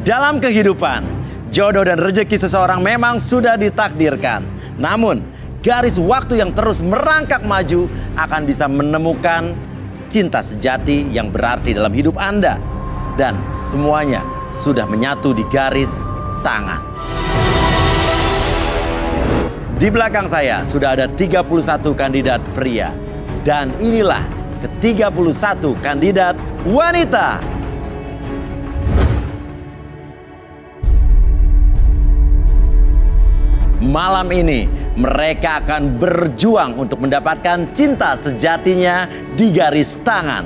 Dalam kehidupan, jodoh dan rezeki seseorang memang sudah ditakdirkan. Namun, garis waktu yang terus merangkak maju akan bisa menemukan cinta sejati yang berarti dalam hidup Anda. Dan semuanya sudah menyatu di garis tangan. Di belakang saya sudah ada 31 kandidat pria. Dan inilah ke-31 kandidat wanita. Malam ini mereka akan berjuang untuk mendapatkan cinta sejatinya di garis tangan.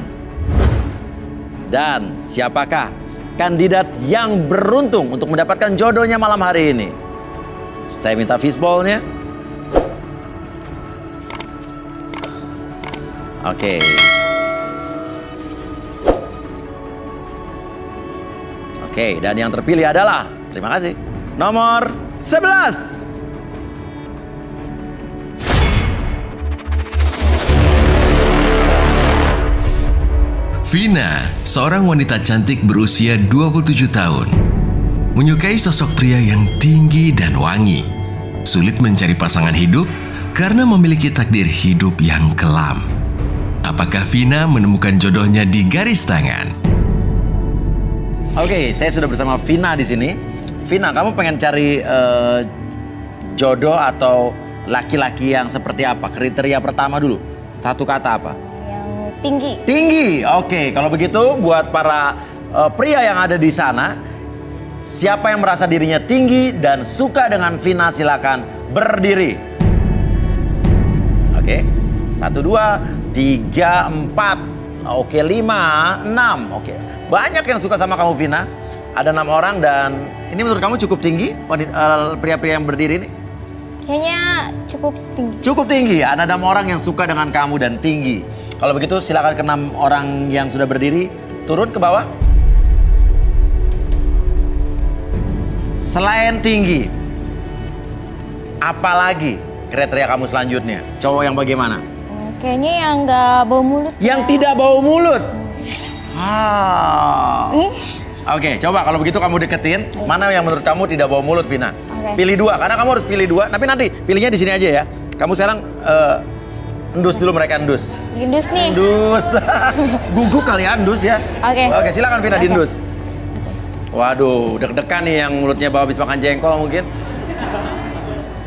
Dan siapakah kandidat yang beruntung untuk mendapatkan jodohnya malam hari ini? Saya minta fishball-nya. Oke. Oke, dan yang terpilih adalah, terima kasih, nomor 11. Vina, seorang wanita cantik berusia 27 tahun. Menyukai sosok pria yang tinggi dan wangi. Sulit mencari pasangan hidup karena memiliki takdir hidup yang kelam. Apakah Vina menemukan jodohnya di garis tangan? Oke, saya sudah bersama Vina di sini. Vina, kamu pengen cari jodoh atau laki-laki yang seperti apa? Kriteria pertama dulu. Satu kata apa? Tinggi. Tinggi. Oke, kalau begitu buat para pria yang ada di sana, siapa yang merasa dirinya tinggi dan suka dengan Vina, silakan berdiri. Oke. 1, 2, 3, 4. Oke, 5, 6. Oke. Banyak yang suka sama kamu, Vina. Ada 6 orang dan ini menurut kamu cukup tinggi pria-pria yang berdiri ini? Kayaknya cukup tinggi. Cukup tinggi. Ada 6 orang yang suka dengan kamu dan tinggi. Kalau begitu silakan ke 6 orang yang sudah berdiri turun ke bawah. Selain tinggi, apalagi kriteria kamu selanjutnya? Cowok yang bagaimana? Kayaknya yang nggak bau mulut. Yang tidak bau mulut. Oke, coba kalau begitu kamu deketin. Mana yang menurut kamu tidak bau mulut, Vina? Pilih 2, karena kamu harus pilih 2. Tapi nanti pilihnya di sini aja ya. Kamu sekarang endus dulu, mereka endus. Endus nih. Endus. Guguk kali ya, endus ya. Oke, silakan Vina diendus. Waduh, deg-degan nih yang mulutnya bau habis makan jengkol mungkin.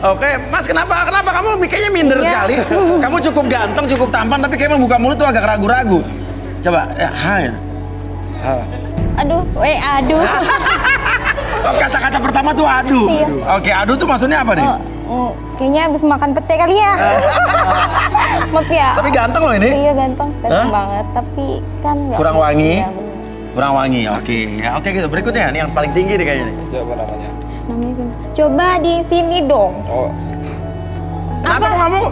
Oke, Mas, kenapa kamu kayaknya minder sekali? Kamu cukup ganteng, cukup tampan, tapi kayaknya membuka mulut tuh agak ragu-ragu. Coba, hai. Aduh, aduh. Kata-kata pertama tuh aduh. Iya. Oke, aduh tuh maksudnya apa nih? Kayaknya habis makan pete kali ya. Maaf ya. Tapi ganteng loh ini. Iya, ganteng banget. Tapi kan nggak. Kurang wangi. Iya, kurang wangi. Oke, ya oke gitu. Berikutnya nih yang paling tinggi nih kayaknya nih. Siapa namanya? Namanya Vina. Coba di sini dong. Oh. Kenapa kamu?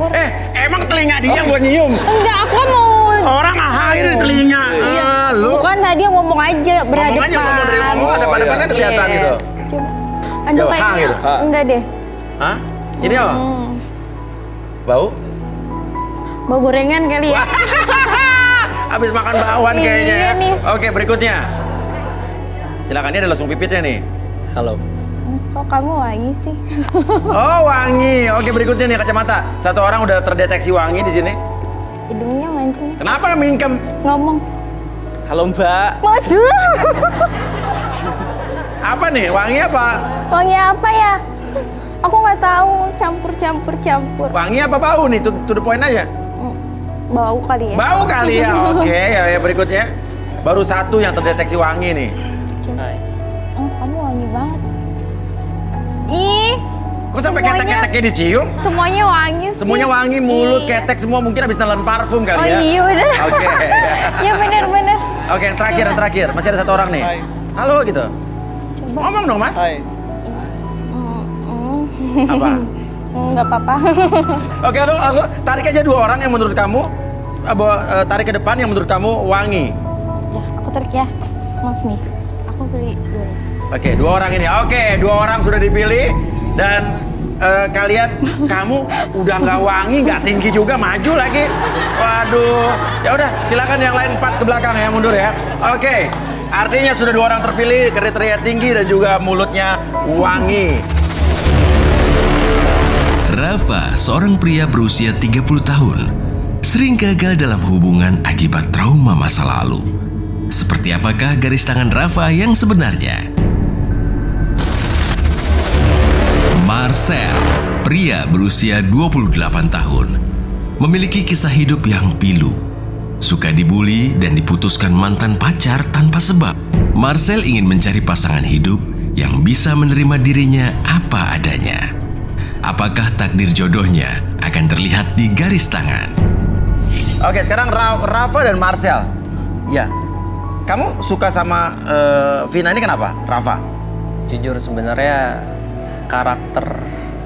Emang telinga dia yang buat nyium? Enggak, aku mau. Orang akhir di telinga. Iya. Lu. Bukan tadi yang ngomong aja berhadapan. Ngomong aja, ngomong dari ngomong ada pada kan kelihatan gitu. Coba. Aduh, Coba, kayaknya gitu. enggak deh. Hah? Ini apa? Bau? Bau gorengan kali ya. Habis makan bakwan kayaknya ya. Nih. Oke, berikutnya. Silakan, ini ada langsung pipitnya nih. Halo. Kok kamu wangi sih? Oh, wangi. Oke, berikutnya nih kacamata. Satu orang udah terdeteksi wangi di sini. Hidungnya mancung. Kenapa mingkem? Ngomong. Halo Mbak. Waduh. Apa nih? Wangi apa? Wangi apa ya? Aku nggak tahu. Campur. Wangi apa bau nih? To the point aja. Bau kali ya. Bau kali ya. Oke, ya berikutnya. Baru satu yang terdeteksi wangi nih. Kamu wangi banget. Ih. Kok sampai ketek-keteknya dicium? Semuanya wangi sih. Semuanya wangi, mulut, Iya. ketek semua mungkin habis nelan parfum kali ya. Oh iya bener. Oke. Iya bener. Oke, yang terakhir. Masih ada satu orang nih. Hai. Halo gitu. Coba. Ngomong dong, Mas. Hai. Apa? Nggak apa-apa. Oke, aku tarik aja 2 orang yang menurut kamu tarik ke depan yang menurut kamu wangi. Ya, aku tarik ya. Maaf nih. Aku pilih dulu. Oke, 2 orang ini. Oke, 2 orang sudah dipilih dan kalian, kamu udah nggak wangi, nggak tinggi juga, maju lagi. Waduh. Ya udah, silakan yang lain 4 ke belakang ya, mundur ya. Oke. Artinya sudah 2 orang terpilih, kriteria tinggi dan juga mulutnya wangi. Rafa, seorang pria berusia 30 tahun, sering gagal dalam hubungan akibat trauma masa lalu. Seperti apakah garis tangan Rafa yang sebenarnya? Marcel, pria berusia 28 tahun, memiliki kisah hidup yang pilu. Suka dibully dan diputuskan mantan pacar tanpa sebab. Marcel ingin mencari pasangan hidup yang bisa menerima dirinya apa adanya. Apakah takdir jodohnya akan terlihat di garis tangan? Oke, sekarang Rafa dan Marcel. Ya, kamu suka sama Vina ini kenapa, Rafa? Jujur sebenarnya karakter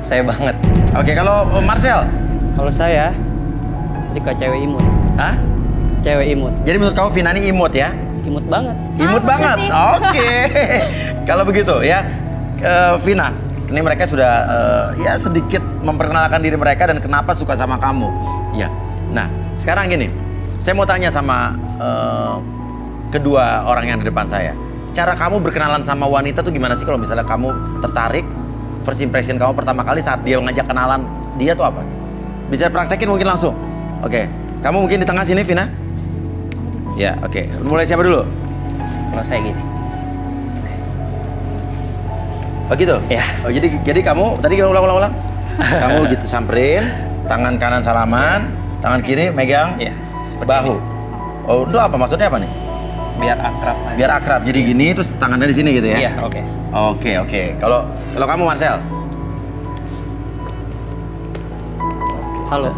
saya banget. Oke, kalau Marcel? Kalau saya suka cewek imut. Hah? Cewek imut. Jadi menurut kamu Vina ini imut ya? Imut banget. Imut Apa banget. sih? Oke. Kalau begitu ya, Vina, ini mereka sudah ya sedikit memperkenalkan diri mereka dan kenapa suka sama kamu. Ya. Nah, sekarang gini, saya mau tanya sama kedua orang yang di depan saya. Cara kamu berkenalan sama wanita tuh gimana sih kalau misalnya kamu tertarik? First impression kamu pertama kali saat dia ngajak kenalan dia tuh apa? Bisa praktekin mungkin langsung. Oke. Kamu mungkin di tengah sini, Vina? Ya, oke. Mulai siapa dulu? Kalau saya gini. Oh gitu? Ya. Oh jadi kamu tadi ulang. Kamu gitu samperin, tangan kanan salaman, tangan kiri megang Ya, seperti bahu. ini. Oh, itu apa maksudnya apa nih? Biar akrab aja. Biar akrab. Jadi gini terus tangannya di sini gitu ya? Iya, oke. Oke. Kalau kamu Marcel? Halo.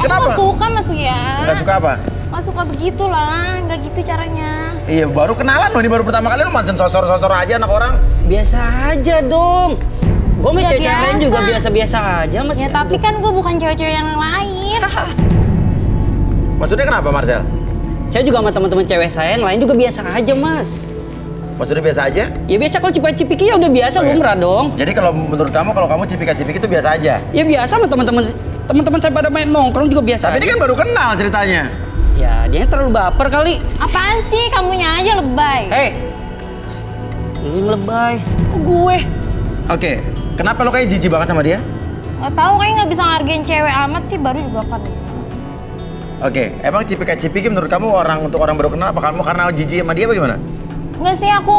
Kenapa? Aku gak suka Mas Uya. Nggak suka apa? Gak suka begitu lah, gak gitu caranya. Iya, baru kenalan loh, ini baru pertama kali lo masih sosor-sosor aja anak orang. Biasa aja dong. Gue sama Ya, cewek lain biasa. juga biasa-biasa aja mas. Ya tapi kan gue bukan cewek-cewek yang lain. Maksudnya kenapa Marcel? Saya juga sama teman-teman cewek saya yang lain juga biasa aja mas. Maksudnya biasa aja? Ya biasa kalau cipika-cipiki ya udah biasa Oh, iya. lumrah dong. Jadi kalau menurut kamu kalau kamu cipika-cipiki itu biasa aja? Ya biasa sama teman-teman saya pada main nongkrong juga biasa. Tapi ini aja. kan baru kenal ceritanya. Ya dia terlalu baper kali. Apaan sih, kamunya aja lebay. Hei, ini lebay. Kok gue? Oke, kenapa lo kayak jijik banget sama dia? Gak tahu kayak gak bisa ngargain cewek amat sih, baru juga kan. Oke, emang cipika-cipiki menurut kamu untuk orang baru kenal apa kamu karena jijik sama dia bagaimana? Enggak sih, aku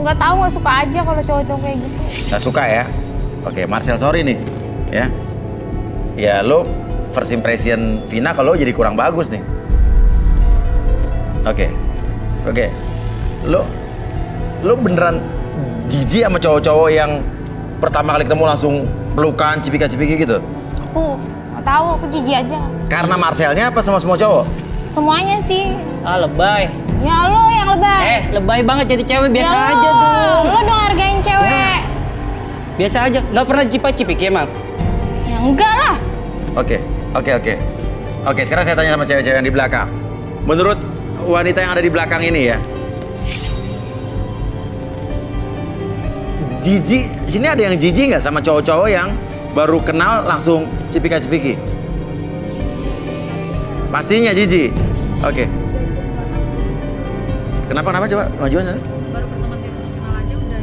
nggak tahu, nggak suka aja kalau cowok-cowok kayak gitu. Nggak suka ya? Oke, Marcel sorry nih, ya. Ya lo first impression Vina kalau jadi kurang bagus nih. Oke, lo beneran jijik sama cowok-cowok yang pertama kali ketemu langsung pelukan cipika-cipiki gitu? Aku nggak tahu, aku jijik aja. Karena Marcelnya apa semua cowok? Semuanya sih. Ah lebay. Ya lo yang lebay. Lebay banget jadi cewek biasa Ya aja dong. Lo dong hargain cewek. Biasa aja, nggak pernah cipika-cipiki emang. Ya enggak lah. Oke, sekarang saya tanya sama cewek-cewek yang di belakang. Menurut wanita yang ada di belakang ini ya, jijik, sini ada yang jijik nggak sama cowok-cowok yang baru kenal langsung cipika-cipiki? Pastinya jijik. Oke. Kenapa coba majuan? Baru pertemuan kenal aja udah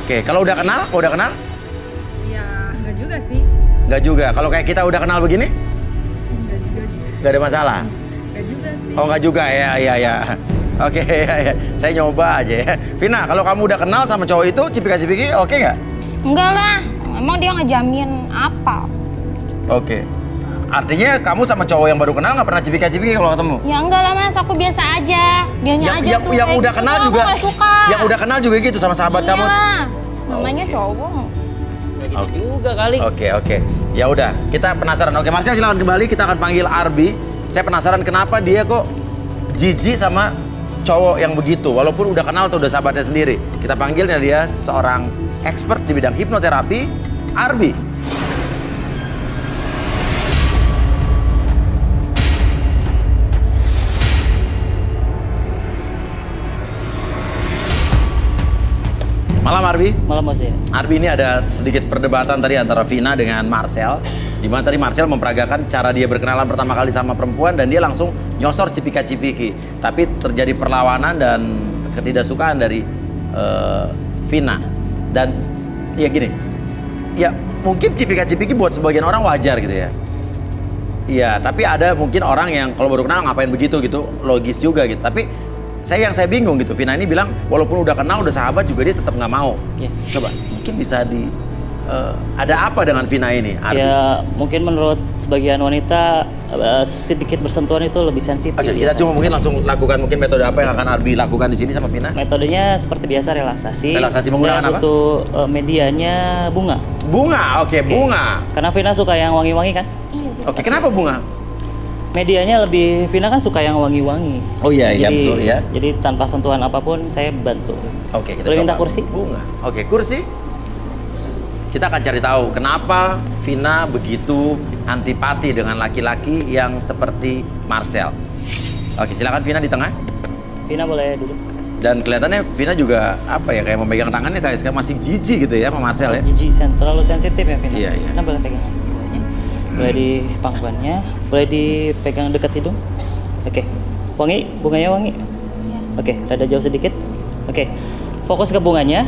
Oke, kalau udah kenal? ya enggak juga sih, Nggak juga. Kalau kayak kita udah kenal begini, enggak juga nggak ada masalah. enggak juga sih. Oh nggak juga ya. Oke, ya. Saya nyoba aja ya. Vina, kalau kamu udah kenal sama cowok itu cipika-cipiki, oke nggak? Enggak lah. Emang dia ngejamin apa? Oke. Artinya kamu sama cowok yang baru kenal nggak pernah cipika-cipiki kalau ketemu? Ya enggak lah Mas, aku biasa aja. Dianya aja tuh yang kayak udah gitu, kenal aku juga. nggak suka. Yang udah kenal juga gitu sama sahabat kamu. Iyalah. Namanya cowok. Nggak gitu juga kali. Oke. Ya udah, kita penasaran. Oke, Marcel silakan kembali. Kita akan panggil Arbi. Saya penasaran kenapa dia kok jijik sama cowok yang begitu, walaupun udah kenal atau udah sahabatnya sendiri. Kita panggilnya dia seorang expert di bidang hipnoterapi, Arbi. Malam Arbi. Malam mas ya. Arbi, ini ada sedikit perdebatan tadi antara Vina dengan Marcel. Dimana tadi Marcel memperagakan cara dia berkenalan pertama kali sama perempuan dan dia langsung nyosor cipika-cipiki. Tapi terjadi perlawanan dan ketidaksukaan dari Vina. Dan ya gini, ya mungkin cipika-cipiki buat sebagian orang wajar gitu ya. Iya, tapi ada mungkin orang yang kalau baru kenal ngapain begitu gitu, logis juga gitu. Tapi saya bingung gitu. Vina ini bilang walaupun udah kenal, udah sahabat juga dia tetap nggak mau. Ya. Coba mungkin bisa ada apa dengan Vina ini? Ardi? Ya mungkin menurut sebagian wanita sedikit bersentuhan itu lebih sensitif. Oke, kita cuma mungkin langsung lakukan mungkin metode apa yang akan Arbi lakukan di sini sama Vina? Metodenya seperti biasa relaksasi. Relaksasi menggunakan Saya apa? butuh medianya bunga. Bunga, oke, bunga. Karena Vina suka yang wangi-wangi kan? Iya. Oke, kenapa bunga? Medianya lebih, Vina kan suka yang wangi-wangi. Oh iya, iya Jadi- betul ya. Jadi tanpa sentuhan apapun saya bantu. Oke, kita Boleh coba. minta kursi? Bunga. Oke, kursi. Kita akan cari tahu kenapa Vina begitu antipati dengan laki-laki yang seperti Marcel. Oke, silakan Vina di tengah. Vina boleh duduk. Dan kelihatannya Vina juga apa ya, kayak memegang tangannya kayak masih jijik gitu ya sama Marcel ya. Jijik, terlalu sensitif ya Vina. Iya, iya. Vina boleh pegang bunganya. Boleh di pangkuannya, boleh dipegang dekat hidung. Oke, wangi, bunganya wangi. Oke, rada jauh sedikit. Oke, fokus ke bunganya.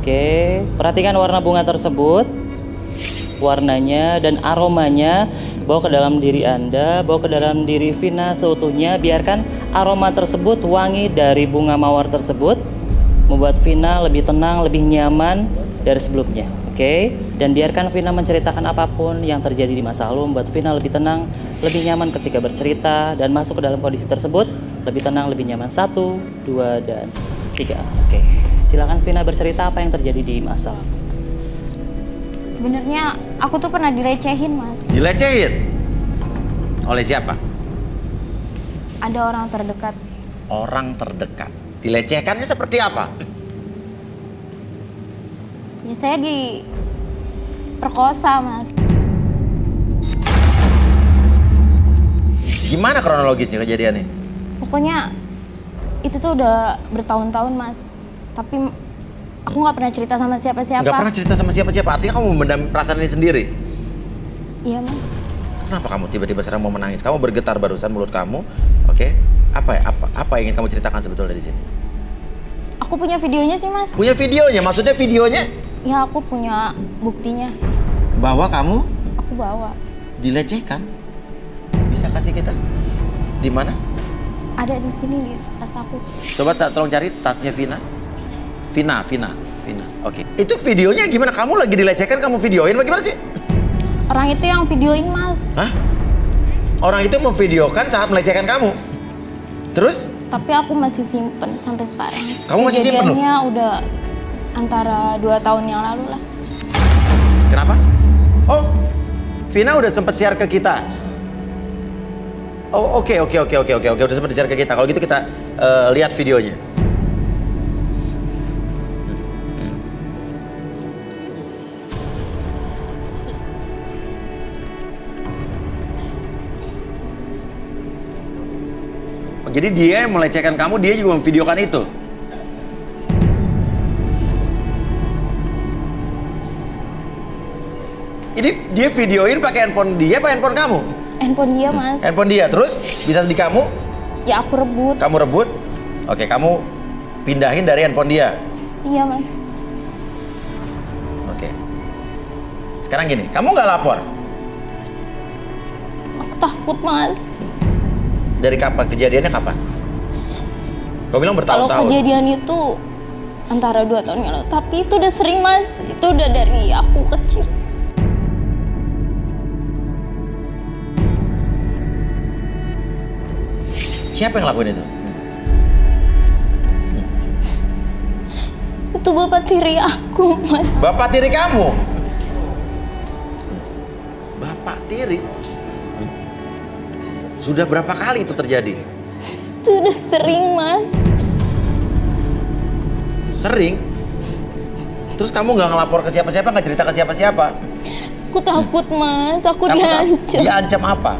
Oke, perhatikan warna bunga tersebut, warnanya dan aromanya. Bawa ke dalam diri Anda, bawa ke dalam diri Vina seutuhnya. Biarkan aroma tersebut, wangi dari bunga mawar tersebut membuat Vina lebih tenang, lebih nyaman dari sebelumnya. Oke, dan biarkan Vina menceritakan apapun yang terjadi di masa lalu, membuat Vina lebih tenang, lebih nyaman ketika bercerita dan masuk ke dalam kondisi tersebut. Lebih tenang, lebih nyaman. 1, 2, dan 3. Oke, silakan Vina bercerita apa yang terjadi di masa lalu. Sebenarnya aku tuh pernah dilecehin, Mas. Dilecehin? Oleh siapa? Ada orang terdekat. Orang terdekat. Dilecehkannya seperti apa? Ya saya diperkosa, Mas. Gimana kronologisnya kejadiannya? Pokoknya itu tuh udah bertahun-tahun, Mas. Tapi aku nggak pernah cerita sama siapa-siapa. Nggak pernah cerita sama siapa-siapa, artinya kamu memendam perasaan ini sendiri? Iya, Mas. Kenapa kamu tiba-tiba serang mau menangis? Kamu bergetar barusan mulut kamu. Oke. Apa yang ingin kamu ceritakan sebetulnya di sini? Aku punya videonya sih, Mas. Punya videonya? Maksudnya videonya? Ya, aku punya buktinya. Bahwa kamu Aku bawa. dilecehkan? Bisa kasih kita? Di mana? Ada di sini di tas aku. Coba tolong cari tasnya Vina. Vina. Oke. Itu videonya gimana? Kamu lagi dilecehkan, kamu videoin bagaimana sih? Orang itu yang videoin, Mas. Hah? Orang itu memvideokan saat melecehkan kamu? Terus? Tapi aku masih simpen sampai sekarang. Kamu masih simpen, loh? Kejadiannya udah antara 2 tahun yang lalu lah. Kenapa? Oh, Vina udah sempet share ke kita. Oh, oke, udah sempet share ke kita. Kalau gitu kita lihat videonya. Oh, jadi dia yang melecehkan kamu, dia juga memvideokan itu? Ini dia videoin pakai handphone dia apa handphone kamu? Handphone dia, Mas. Handphone dia, terus bisa di kamu? Ya aku rebut. Kamu rebut? Oke, kamu pindahin dari handphone dia? Iya, Mas. Oke. Sekarang gini, kamu nggak lapor? Aku takut, Mas. Dari kapan? Kejadiannya kapan? Kau bilang Kalau bertahun-tahun. kejadian itu antara 2 tahun yang lalu. Tapi itu udah sering, Mas. Itu udah dari aku kecil. Siapa yang lakuin itu? Itu bapak tiri aku, Mas. Bapak tiri kamu? Bapak tiri? Sudah berapa kali itu terjadi? Itu udah sering, Mas. Sering? Terus kamu nggak ngelapor ke siapa-siapa, nggak cerita ke siapa-siapa? Aku takut, Mas. Aku Kamu diancam. diancam apa?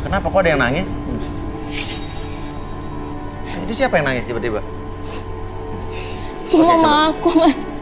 Kenapa kok ada yang nangis? Itu siapa yang nangis tiba-tiba? Itu Oke, mama aku, Mas.